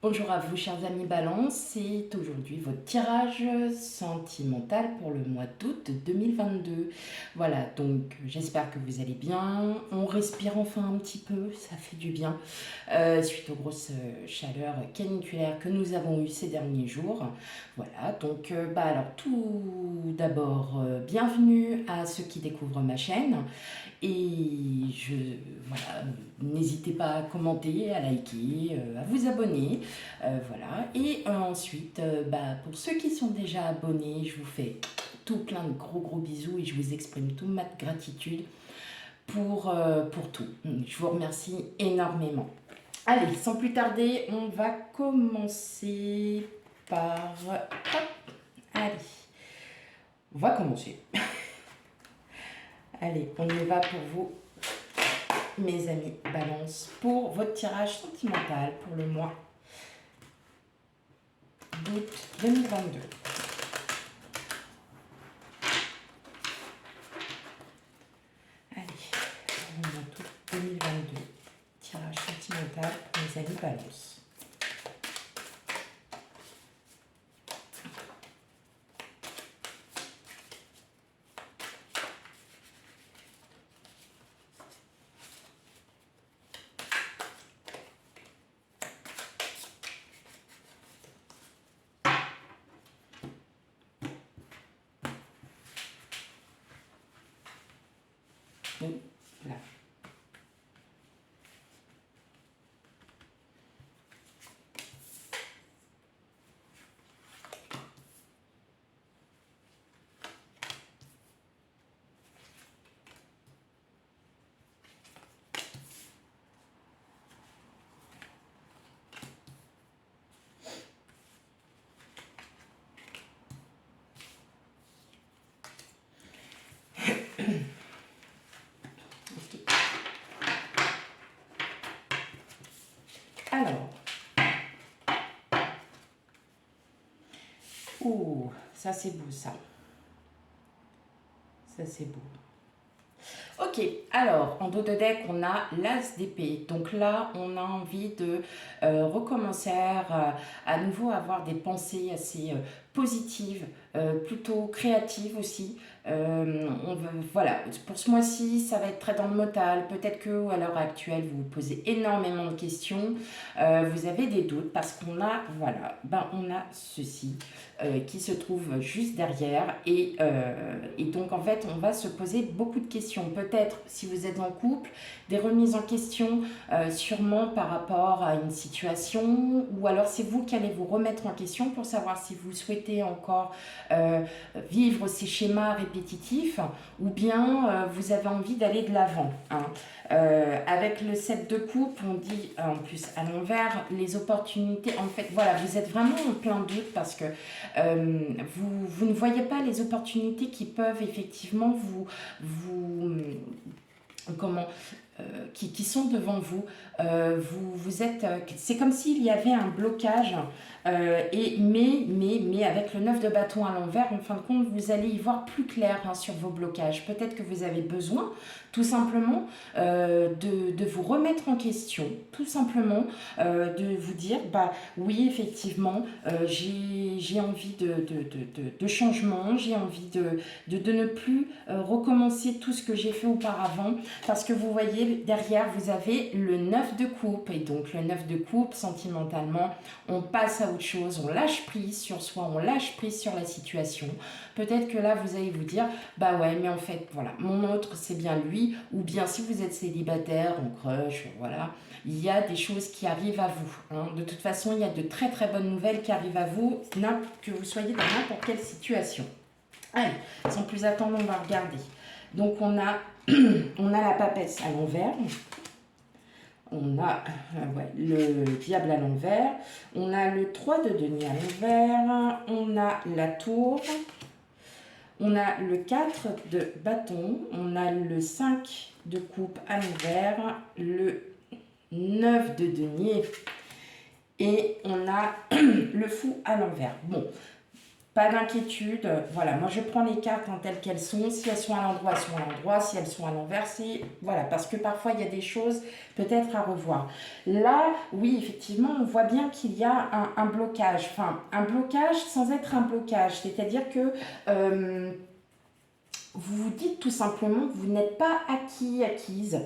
Bonjour à vous chers amis Balance, c'est aujourd'hui votre tirage sentimental pour le mois d'août 2022. Voilà, donc j'espère que vous allez bien, on respire enfin un petit peu, ça fait du bien, suite aux grosses chaleurs caniculaires que nous avons eues ces derniers jours. Voilà, donc alors tout d'abord, bienvenue à ceux qui découvrent ma chaîne. Et voilà, n'hésitez pas à commenter, à liker, à vous abonner. Voilà. Et ensuite, pour ceux qui sont déjà abonnés, je vous fais tout plein de gros bisous et je vous exprime toute ma gratitude pour tout. Je vous remercie énormément. Allez, sans plus tarder, on va commencer par... Hop, allez, on va commencer. Allez, on y va pour vous, mes amis Balance, pour votre tirage sentimental pour le mois d'août 2022. Allez, pour le mois d'août 2022, tirage sentimental pour mes amis Balance. Là. Alors, ouh, ça c'est beau ça. Ça c'est beau. Ok, alors en dos de deck on a l'As d'épée. Donc là on a envie de recommencer à nouveau avoir des pensées assez positives, plutôt créatives aussi. Voilà, pour ce mois-ci ça va être très dans le modal. Peut-être que à l'heure actuelle vous vous posez énormément de questions, vous avez des doutes parce qu'on a, voilà, on a ceci. Qui se trouve juste derrière et donc en fait on va se poser beaucoup de questions, peut-être si vous êtes en couple, des remises en question sûrement par rapport à une situation, ou alors c'est vous qui allez vous remettre en question pour savoir si vous souhaitez encore vivre ces schémas répétitifs ou bien vous avez envie d'aller de l'avant, hein. Avec le 7 de coupe, on dit en plus à l'envers, les opportunités, en fait, voilà, vous êtes vraiment en plein doute parce que vous ne voyez pas les opportunités qui peuvent effectivement comment, qui sont devant vous. Vous êtes, c'est comme s'il y avait un blocage, mais avec le 9 de bâton à l'envers, en fin de compte, vous allez y voir plus clair, hein, sur vos blocages. Peut-être que vous avez besoin, tout simplement, de vous remettre en question, tout simplement, de vous dire, oui, effectivement, j'ai envie de changement, j'ai envie de ne plus recommencer tout ce que j'ai fait auparavant, parce que vous voyez, derrière, vous avez le 9 de coupe, et donc le 9 de coupe, sentimentalement, on passe à autre chose, on lâche prise sur soi, on lâche prise sur la situation. Peut-être que là, vous allez vous dire, ouais, mais en fait, voilà, mon autre, c'est bien lui, ou bien si vous êtes célibataire, en crush, voilà, il y a des choses qui arrivent à vous, hein. De toute façon, il y a de très bonnes nouvelles qui arrivent à vous, que vous soyez dans n'importe quelle situation. Allez, sans plus attendre, on va regarder. Donc, on a la papesse à l'envers. On a le diable à l'envers. On a le 3 de denier à l'envers. On a la tour. On a le 4 de bâton. On a le 5 de coupe à l'envers. Le 9 de denier. Et on a le fou à l'envers. Bon, pas d'inquiétude. Voilà, moi je prends les cartes en telles qu'elles sont. Si elles sont à l'endroit, elles sont à l'endroit. Si elles sont à l'envers, c'est... Voilà, parce que parfois il y a des choses peut-être à revoir. Là, oui, effectivement, on voit bien qu'il y a un blocage. Enfin, un blocage sans être un blocage. C'est-à-dire que vous vous dites tout simplement que vous n'êtes pas acquise,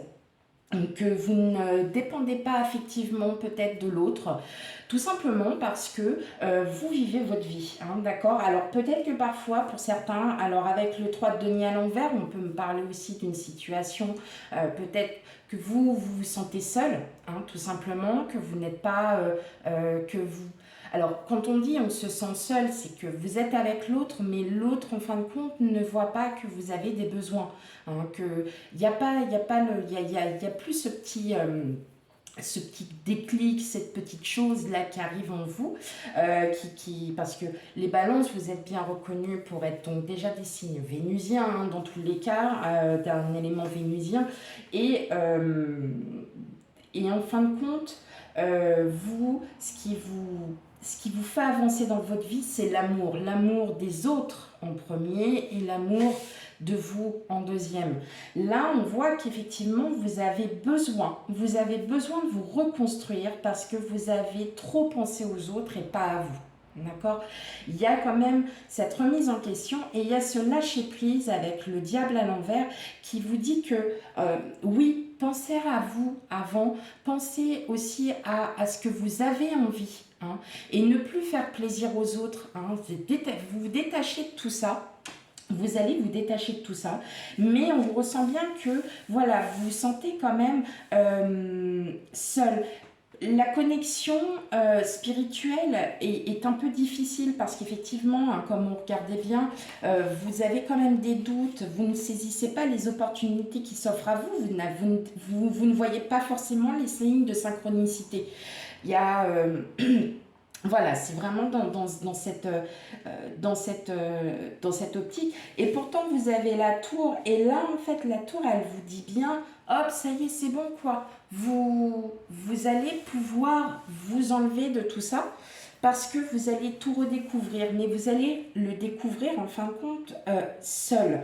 que vous ne dépendez pas affectivement peut-être de l'autre, tout simplement parce que vous vivez votre vie, hein, d'accord. Alors peut-être que parfois pour certains, alors avec le 3 de denier à l'envers, on peut me parler aussi d'une situation, peut-être que vous sentez seul, hein, tout simplement, que vous n'êtes pas, que vous... Alors, quand on dit on se sent seul, c'est que vous êtes avec l'autre, mais l'autre, en fin de compte, ne voit pas que vous avez des besoins. Hein, que il y a pas, il y a pas le, il y a plus ce petit déclic, cette petite chose là qui arrive en vous, parce que les balances, vous êtes bien reconnus pour être donc déjà des signes vénusiens, hein, dans tous les cas, d'un élément vénusien, et en fin de compte, vous, ce qui vous fait avancer dans votre vie, c'est l'amour des autres en premier et l'amour de vous en deuxième. Là, on voit qu'effectivement, vous avez besoin de vous reconstruire parce que vous avez trop pensé aux autres et pas à vous. D'accord? Il y a quand même cette remise en question et il y a ce lâcher prise avec le diable à l'envers qui vous dit que oui, pensez à vous avant, pensez aussi à ce que vous avez envie, hein, et ne plus faire plaisir aux autres. Hein, vous vous détachez de tout ça. Vous allez vous détacher de tout ça, mais on ressent bien que voilà, vous vous sentez quand même seul. La connexion spirituelle est un peu difficile parce qu'effectivement, hein, comme on regardait bien, vous avez quand même des doutes, vous ne saisissez pas les opportunités qui s'offrent à vous, vous ne voyez pas forcément les signes de synchronicité. Il y a... voilà, c'est vraiment dans cette optique. Et pourtant, vous avez la tour. Et là, en fait, la tour, elle vous dit bien, hop, ça y est, c'est bon, quoi. Vous allez pouvoir vous enlever de tout ça parce que vous allez tout redécouvrir. Mais vous allez le découvrir, en fin de compte, seul.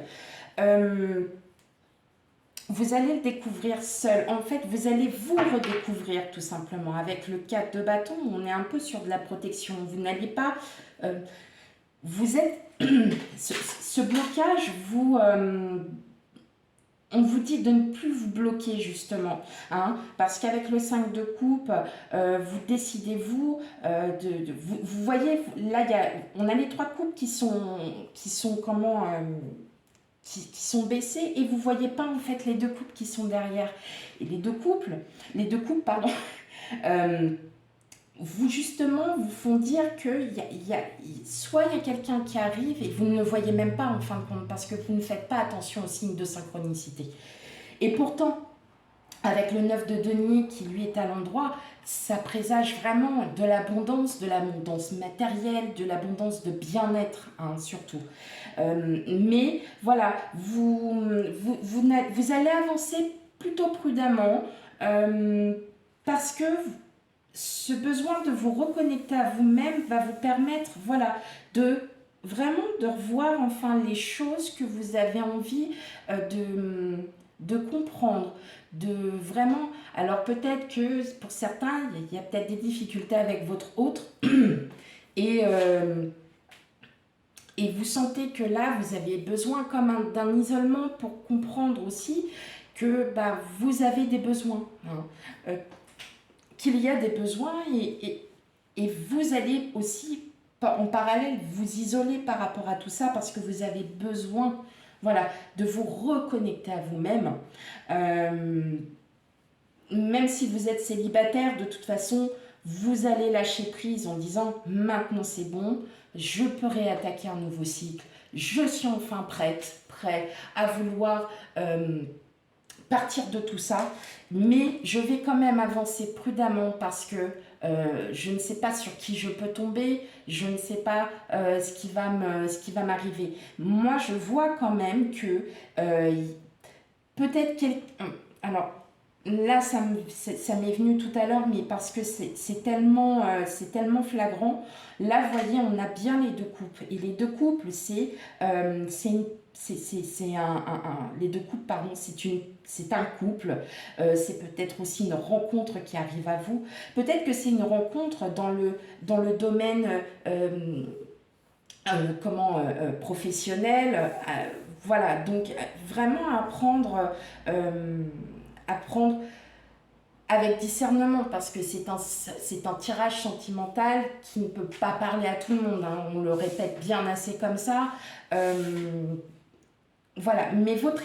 Vous allez le découvrir seul. En fait, vous allez vous redécouvrir tout simplement. Avec le 4 de bâton, on est un peu sur de la protection. Vous n'allez pas... vous êtes... ce blocage, on vous dit de ne plus vous bloquer justement, hein, parce qu'avec le 5 de coupe, vous décidez vous, vous voyez, là on a les 3 coupes qui sont comment... qui sont baissées et vous voyez pas en fait les 2 couples qui sont derrière. Et les deux couples, pardon, vous justement vous font dire que soit il y a quelqu'un qui arrive et vous ne le voyez même pas en fin de compte parce que vous ne faites pas attention aux signes de synchronicité. Et pourtant, avec le 9 de denier qui lui est à l'endroit, ça présage vraiment de l'abondance matérielle, de l'abondance de bien-être, hein, surtout. Mais voilà, vous allez avancer plutôt prudemment parce que ce besoin de vous reconnecter à vous-même va vous permettre, voilà, de vraiment de revoir enfin les choses que vous avez envie de comprendre, de vraiment... Alors peut-être que pour certains, il y a peut-être des difficultés avec votre autre et vous sentez que là, vous avez besoin comme d'un isolement pour comprendre aussi que vous avez des besoins, hein, qu'il y a des besoins et vous allez aussi en parallèle vous isoler par rapport à tout ça parce que vous avez besoin, voilà, de vous reconnecter à vous-même. Même si vous êtes célibataire, de toute façon, vous allez lâcher prise en disant « Maintenant c'est bon, je peux réattaquer un nouveau cycle, je suis enfin prêt à vouloir partir de tout ça, mais je vais quand même avancer prudemment parce que je ne sais pas sur qui je peux tomber, je ne sais pas ce qui va m'arriver. Moi, je vois quand même que peut-être quelqu'un... Alors, là, ça m'est venu tout à l'heure, mais parce que c'est tellement flagrant. Là, vous voyez, on a bien les deux couples. Et les deux couples, c'est une- c'est les deux couples, pardon, c'est un couple. C'est peut-être aussi une rencontre qui arrive à vous. Peut-être que c'est une rencontre dans le domaine professionnel. Voilà, donc vraiment euh, apprendre avec discernement, parce que c'est un tirage sentimental qui ne peut pas parler à tout le monde, hein. On le répète bien assez comme ça. Euh, voilà, mais votre,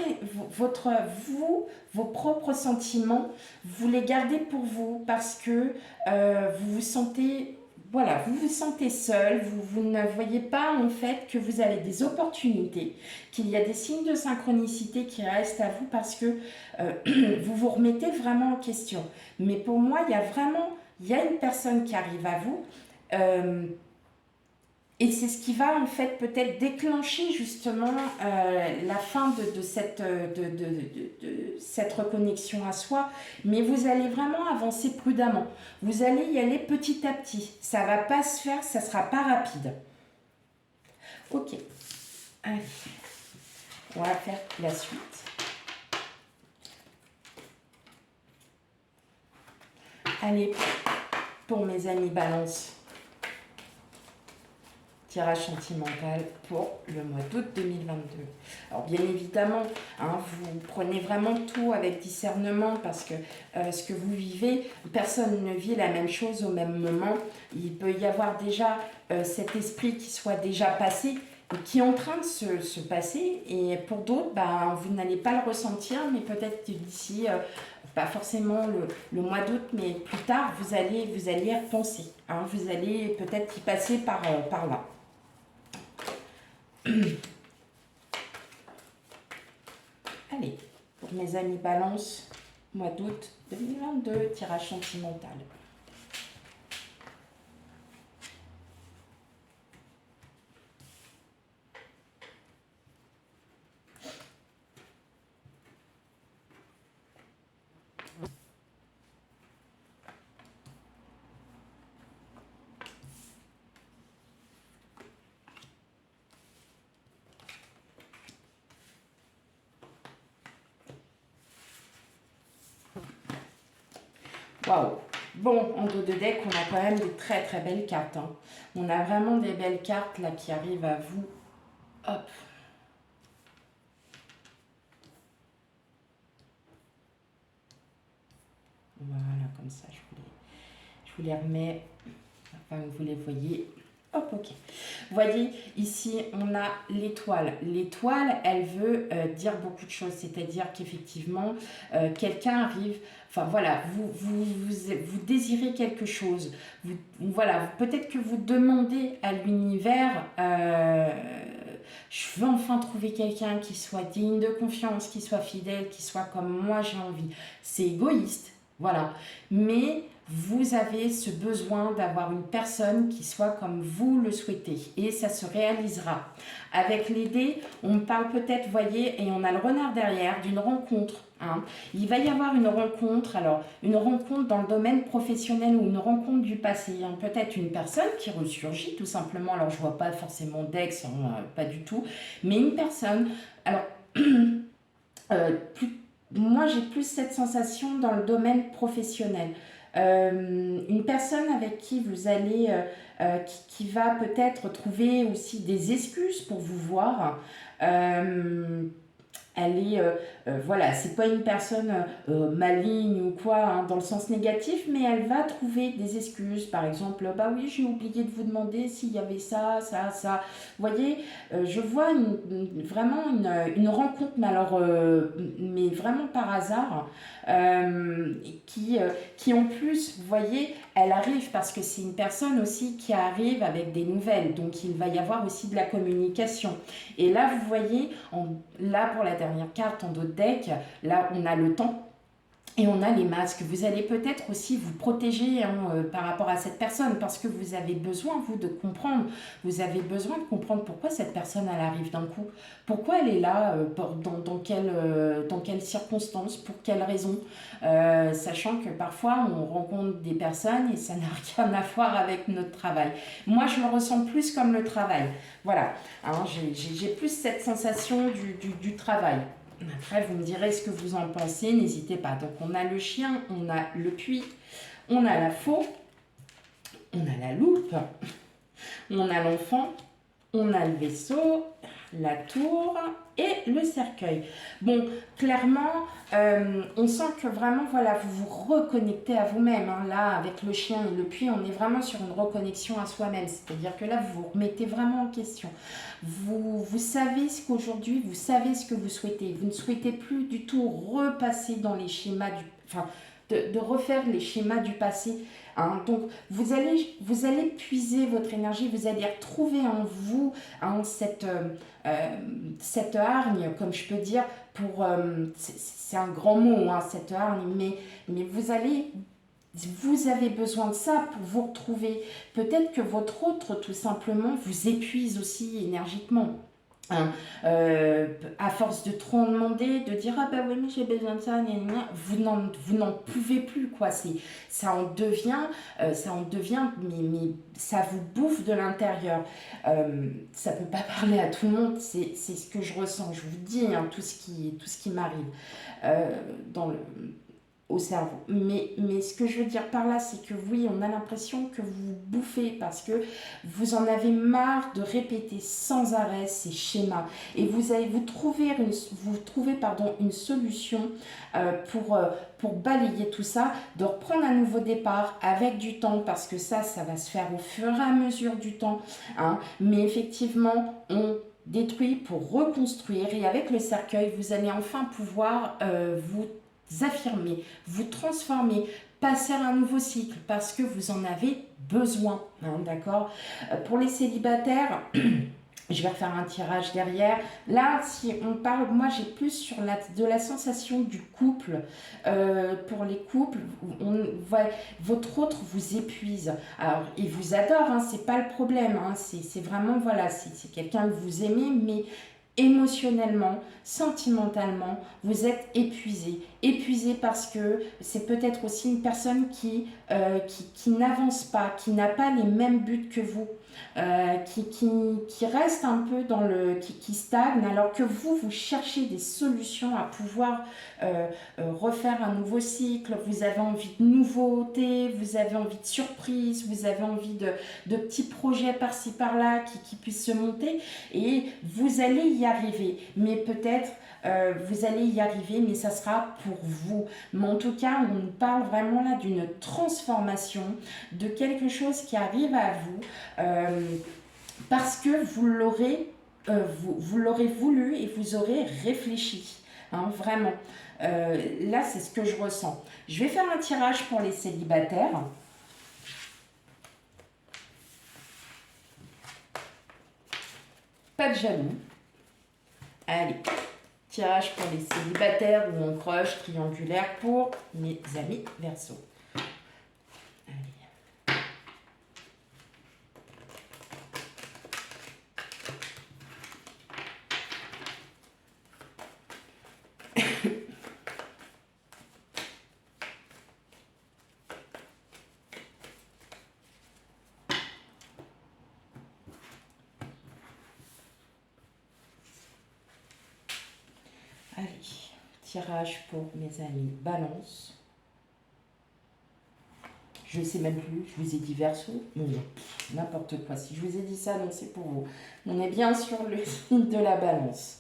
vous, vos propres sentiments, vous les gardez pour vous parce que vous vous sentez, voilà, vous vous sentez seul, vous ne voyez pas en fait que vous avez des opportunités, qu'il y a des signes de synchronicité qui restent à vous parce que vous vous remettez vraiment en question. Mais pour moi, il y a une personne qui arrive à vous. euh, et c'est ce qui va en fait peut-être déclencher justement la fin de cette reconnexion à soi. Mais vous allez vraiment avancer prudemment. Vous allez y aller petit à petit. Ça va pas se faire, ça sera pas rapide. Ok, allez, on va faire la suite. Allez, pour mes amis Balance. Tirage sentimental pour le mois d'août 2022. Alors bien évidemment, hein, vous prenez vraiment tout avec discernement parce que ce que vous vivez, personne ne vit la même chose au même moment. Il peut y avoir déjà cet esprit qui soit déjà passé et qui est en train de se passer, et pour d'autres, ben, vous n'allez pas le ressentir, mais peut-être d'ici, pas forcément le mois d'août, mais plus tard, vous allez y repenser. Hein, vous allez peut-être y passer par là. Allez, pour mes amis Balance, mois d'août 2022, tirage sentimental. Waouh! Bon, en dos de deck, on a quand même des très très belles cartes, hein. On a vraiment des belles cartes là qui arrivent à vous. Hop! Voilà, comme ça, je vous les remets, afin que vous les voyez. Hop, ok. Vous voyez, ici, on a l'étoile. L'étoile, elle veut dire beaucoup de choses. C'est-à-dire qu'effectivement, quelqu'un arrive, enfin voilà, vous désirez quelque chose. Voilà, peut-être que vous demandez à l'univers, je veux enfin trouver quelqu'un qui soit digne de confiance, qui soit fidèle, qui soit comme moi j'ai envie. C'est égoïste, voilà. Mais vous avez ce besoin d'avoir une personne qui soit comme vous le souhaitez, et ça se réalisera. Avec les dés, on parle peut-être, voyez, et on a le renard derrière, d'une rencontre. Hein. Il va y avoir une rencontre, alors une rencontre dans le domaine professionnel ou une rencontre du passé. Hein. Peut-être une personne qui ressurgit tout simplement, alors je vois pas forcément d'ex, hein, pas du tout, mais une personne, alors plus, moi j'ai plus cette sensation dans le domaine professionnel. Une personne avec qui vous allez, qui va peut-être trouver aussi des excuses pour vous voir. Euh, Elle est, voilà, c'est pas une personne maligne ou quoi, hein, dans le sens négatif, mais elle va trouver des excuses. Par exemple, bah oui, j'ai oublié de vous demander s'il y avait ça, ça, ça. Vous voyez, je vois vraiment une rencontre, mais alors, mais vraiment par hasard, qui en plus, vous voyez, elle arrive parce que c'est une personne aussi qui arrive avec des nouvelles. Donc, il va y avoir aussi de la communication. Et là, vous voyez, là pour la dernière carte en dos de deck, là on a le temps. Et on a les masques. Vous allez peut-être aussi vous protéger hein, par rapport à cette personne parce que vous avez besoin, vous, de comprendre. Vous avez besoin de comprendre pourquoi cette personne, elle arrive d'un coup. Pourquoi elle est là, dans quelles circonstances, pour quelles raisons. Sachant que parfois, on rencontre des personnes et ça n'a rien à voir avec notre travail. Moi, je le ressens plus comme le travail. Voilà. Hein, j'ai plus cette sensation du travail. Après, vous me direz ce que vous en pensez, n'hésitez pas. Donc, on a le chien, on a le puits, on a la faux, on a la loupe, on a l'enfant, on a le vaisseau, la tour et le cercueil. Bon, clairement, on sent que vraiment, voilà, vous vous reconnectez à vous-même. Hein. Là, avec le chien et le puits, on est vraiment sur une reconnexion à soi-même. C'est-à-dire que là, vous vous remettez vraiment en question. Vous savez ce qu'aujourd'hui, vous savez ce que vous souhaitez. Vous ne souhaitez plus du tout repasser dans les schémas du... Enfin, de refaire les schémas du passé. Hein. Donc, vous allez puiser votre énergie, vous allez retrouver en vous hein, cette hargne, comme je peux dire, pour... c'est un grand mot, hein, cette hargne, mais vous avez besoin de ça pour vous retrouver. Peut-être que votre autre, tout simplement, vous épuise aussi énergiquement. Hein, à force de trop en demander, de dire ah bah oui mais j'ai besoin de ça, gna gna gna, vous n'en pouvez plus quoi. Ça en devient mais ça vous bouffe de l'intérieur. Ça peut pas parler à tout le monde, c'est ce que je ressens. Je vous dis hein, tout ce qui m'arrive dans le au cerveau. Mais ce que je veux dire par là, c'est que oui, on a l'impression que vous bouffez parce que vous en avez marre de répéter sans arrêt ces schémas. Et vous trouvez une solution pour balayer tout ça, de reprendre un nouveau départ avec du temps, parce que ça va se faire au fur et à mesure du temps. Hein. Mais effectivement, on détruit pour reconstruire. Et avec le cercueil, vous allez enfin pouvoir vous affirmer, vous transformer, passer à un nouveau cycle parce que vous en avez besoin, hein, d'accord. Pour les célibataires, je vais refaire un tirage derrière. Là, si on parle, moi j'ai plus sur de la sensation du couple. Pour les couples, votre autre vous épuise. Alors, il vous adore, hein, c'est pas le problème. Hein, c'est vraiment, voilà, c'est quelqu'un que vous aimez, mais émotionnellement, sentimentalement, vous êtes épuisé. Épuisé parce que c'est peut-être aussi une personne qui n'avance pas, qui n'a pas les mêmes buts que vous, qui reste un peu qui stagne, alors que vous cherchez des solutions à pouvoir refaire un nouveau cycle, vous avez envie de nouveautés, vous avez envie de surprises, vous avez envie de petits projets par-ci par-là qui puissent se monter et vous allez y arriver. Mais peut-être vous allez y arriver, mais ça sera pour vous. Mais en tout cas, on nous parle vraiment là d'une transformation, de quelque chose qui arrive à vous parce que vous l'aurez voulu et vous aurez réfléchi. Hein, vraiment. Là, c'est ce que je ressens. Je vais faire un tirage pour les célibataires. Pas de jaloux. Allez, tirage pour les célibataires ou en croche triangulaire pour mes amis Verseau. Allez, tirage pour mes amis Balance. Je ne sais même plus, je vous ai dit Verseau, non, n'importe quoi. Si je vous ai dit ça, non, c'est pour vous. On est bien sur le signe de la Balance.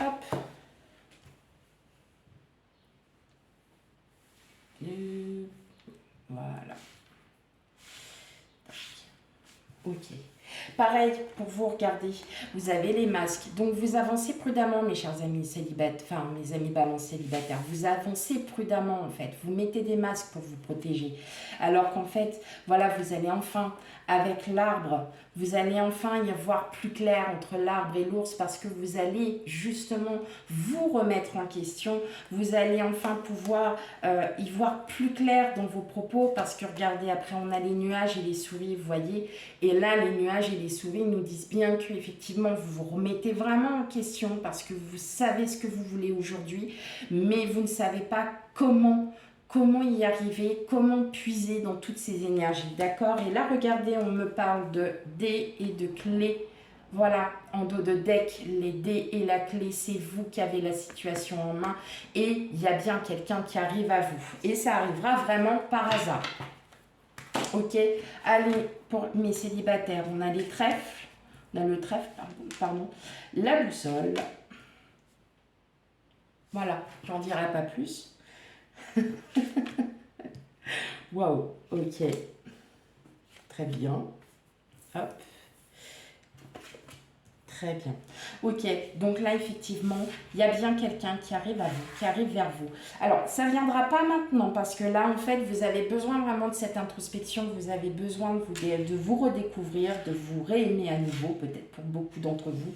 Hop. Voilà. Ok. Pareil, pour vous, regardez, vous avez les masques. Donc, vous avancez prudemment, mes chers amis célibataires, enfin, mes amis balance célibataires. Vous avancez prudemment, en fait. Vous mettez des masques pour vous protéger. Alors qu'en fait, voilà, vous allez enfin, avec l'arbre, vous allez enfin y voir plus clair entre l'arbre et l'ours parce que vous allez justement vous remettre en question. Vous allez enfin pouvoir y voir plus clair dans vos propos parce que regardez, après on a les nuages et les souris, vous voyez. Et là, les nuages et les souris nous disent bien qu'effectivement, vous vous remettez vraiment en question parce que vous savez ce que vous voulez aujourd'hui, mais vous ne savez pas comment y arriver, comment puiser dans toutes ces énergies, d'accord? Et là, regardez, on me parle de dés et de clés. Voilà, en dos de deck, les dés et la clé, c'est vous qui avez la situation en main. Et il y a bien quelqu'un qui arrive à vous. Et ça arrivera vraiment par hasard. Ok, allez, pour mes célibataires, on a les trèfles. On a le trèfle, pardon. La boussole. Voilà, j'en dirai pas plus. Waouh, ok. Très bien. Hop. Très bien. Ok, donc là, effectivement, il y a bien quelqu'un qui arrive à vous, qui arrive vers vous. Alors, ça ne viendra pas maintenant parce que là, en fait, vous avez besoin vraiment de cette introspection, vous avez besoin de vous redécouvrir, de vous réaimer à nouveau, peut-être pour beaucoup d'entre vous.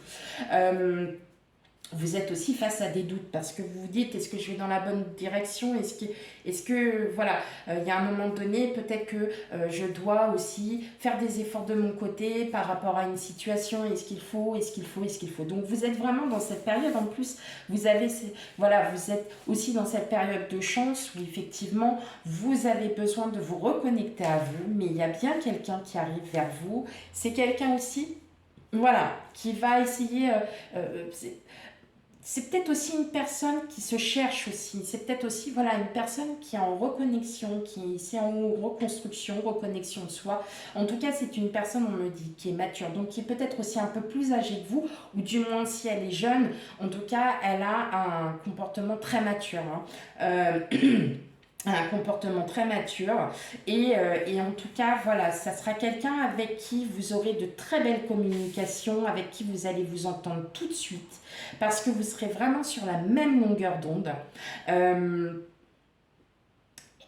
Vous êtes aussi face à des doutes parce que vous vous dites est-ce que je vais dans la bonne direction, est-ce que voilà, il y a un moment donné peut-être que je dois aussi faire des efforts de mon côté par rapport à une situation, est-ce qu'il faut donc vous êtes vraiment dans cette période. En plus vous avez voilà, vous êtes aussi dans cette période de chance où effectivement vous avez besoin de vous reconnecter à vous, mais il y a bien quelqu'un qui arrive vers vous, c'est quelqu'un aussi voilà qui va essayer c'est peut-être aussi une personne qui se cherche aussi. C'est peut-être aussi voilà, une personne qui est en reconnexion, qui est en reconstruction, reconnexion de soi. En tout cas, c'est une personne, on me dit, qui est mature. Donc, qui est peut-être aussi un peu plus âgée que vous, ou du moins si elle est jeune. En tout cas, elle a un comportement très mature. Un comportement très mature et en tout cas voilà, ça sera quelqu'un avec qui vous aurez de très belles communications, avec qui vous allez vous entendre tout de suite parce que vous serez vraiment sur la même longueur d'onde.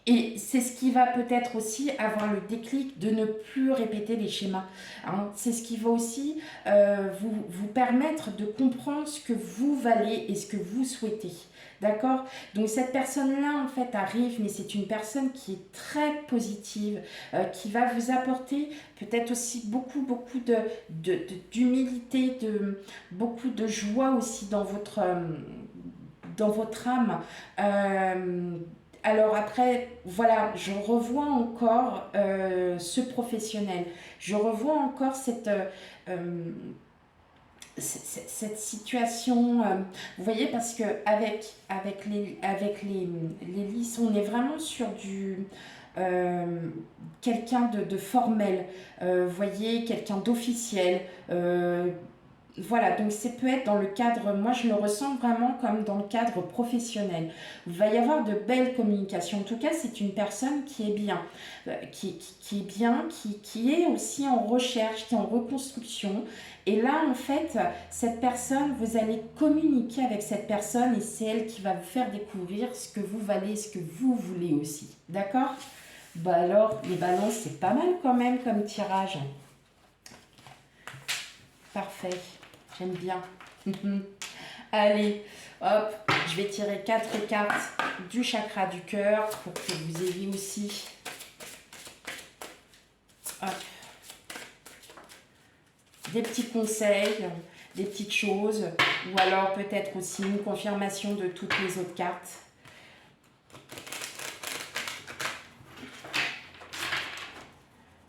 Et c'est ce qui va peut-être aussi avoir le déclic de ne plus répéter les schémas. Hein. C'est ce qui va aussi vous permettre de comprendre ce que vous valez et ce que vous souhaitez. D'accord? Donc cette personne-là, en fait, arrive, mais c'est une personne qui est très positive, qui va vous apporter peut-être aussi beaucoup d'humilité, beaucoup de joie aussi dans votre âme. Alors après, voilà, je revois encore ce professionnel. Je revois encore cette situation, vous voyez, parce que avec les lys, on est vraiment sur du quelqu'un de formel, vous voyez, quelqu'un d'officiel. Voilà, donc ça peut être dans le cadre, moi je le ressens vraiment comme dans le cadre professionnel. Il va y avoir de belles communications. En tout cas, c'est une personne qui est bien, qui est bien, qui est aussi en recherche, qui est en reconstruction. Et là, en fait, cette personne, vous allez communiquer avec cette personne et c'est elle qui va vous faire découvrir ce que vous valez, ce que vous voulez aussi. D'accord? Bah alors, les balances, c'est pas mal quand même comme tirage. Parfait. J'aime bien. Allez, hop, je vais tirer 4 cartes du chakra du cœur pour que vous ayez aussi hop, des petits conseils, des petites choses, ou alors peut-être aussi une confirmation de toutes les autres cartes.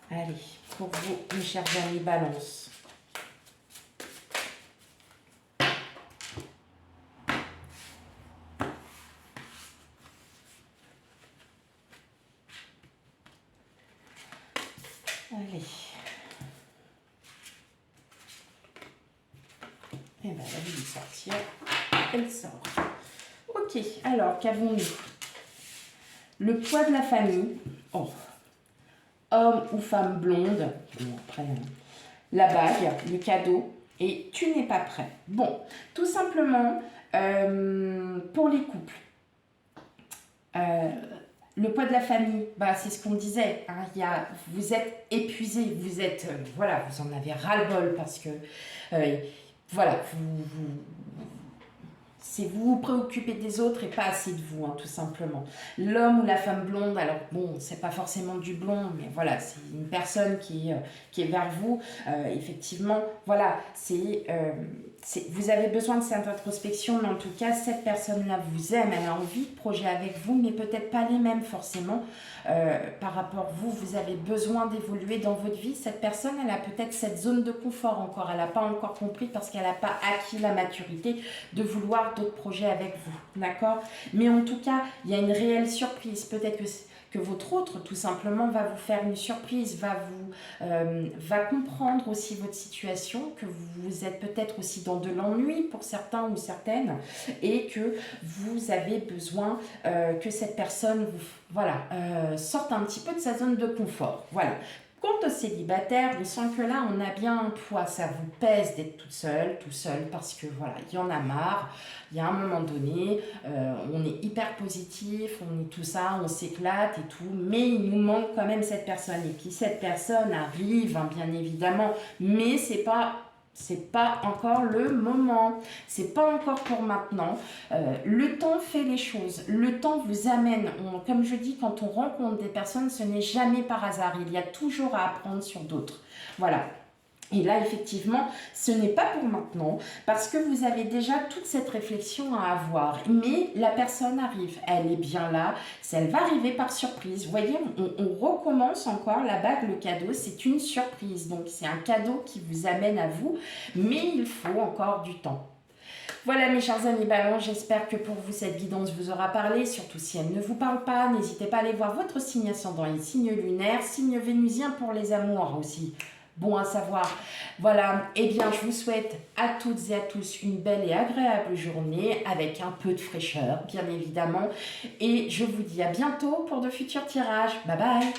Allez, pour vous, mes chers amis, balance. Allez. Et bien, elle va sortir. Elle sort. Ok, alors, qu'avons-nous? Le poids de la famille. Oh. Homme ou femme blonde. Bon, après, la bague, le cadeau, et tu n'es pas prêt. Bon, tout simplement, pour les couples, le poids de la famille, bah, c'est ce qu'on disait, hein, vous êtes épuisé, vous êtes, voilà, vous en avez ras-le-bol parce que, voilà, c'est vous vous préoccupez des autres et pas assez de vous, hein, tout simplement. L'homme ou la femme blonde, alors bon, c'est pas forcément du blond, mais voilà, c'est une personne qui est vers vous. Effectivement, voilà, vous avez besoin de cette introspection, mais en tout cas, cette personne-là vous aime, elle a envie de projet avec vous, mais peut-être pas les mêmes forcément. Par rapport à vous, vous avez besoin d'évoluer dans votre vie. Cette personne, elle a peut-être cette zone de confort encore, elle n'a pas encore compris parce qu'elle n'a pas acquis la maturité de vouloir d'autres projets avec vous, d'accord? Mais en tout cas, il y a une réelle surprise. Peut-être que votre autre, tout simplement, va vous faire une surprise, va comprendre aussi votre situation, que vous êtes peut-être aussi dans de l'ennui pour certains ou certaines, et que vous avez besoin que cette personne sorte un petit peu de sa zone de confort. Voilà. Quant aux célibataires, on sent que là, on a bien un poids, ça vous pèse d'être toute seule, tout seul, parce que voilà, il y en a marre, il y a un moment donné, on est hyper positif, on est tout ça, on s'éclate et tout, mais il nous manque quand même cette personne. Et puis cette personne arrive, hein, bien évidemment, mais c'est pas encore le moment, c'est pas encore pour maintenant. Le temps fait les choses, le temps vous amène, comme je dis, quand on rencontre des personnes, ce n'est jamais par hasard, il y a toujours à apprendre sur d'autres. Voilà. Et là, effectivement, ce n'est pas pour maintenant, parce que vous avez déjà toute cette réflexion à avoir. Mais la personne arrive, elle est bien là, elle va arriver par surprise. Vous voyez, on recommence encore, la bague, le cadeau, c'est une surprise. Donc, c'est un cadeau qui vous amène à vous, mais il faut encore du temps. Voilà mes chers amis ballons, j'espère que pour vous cette guidance vous aura parlé, surtout si elle ne vous parle pas, n'hésitez pas à aller voir votre signe ascendant et signe lunaire, signe vénusien pour les amours aussi. Bon à savoir. Voilà, eh bien je vous souhaite à toutes et à tous une belle et agréable journée avec un peu de fraîcheur, bien évidemment. Et je vous dis à bientôt pour de futurs tirages. Bye bye.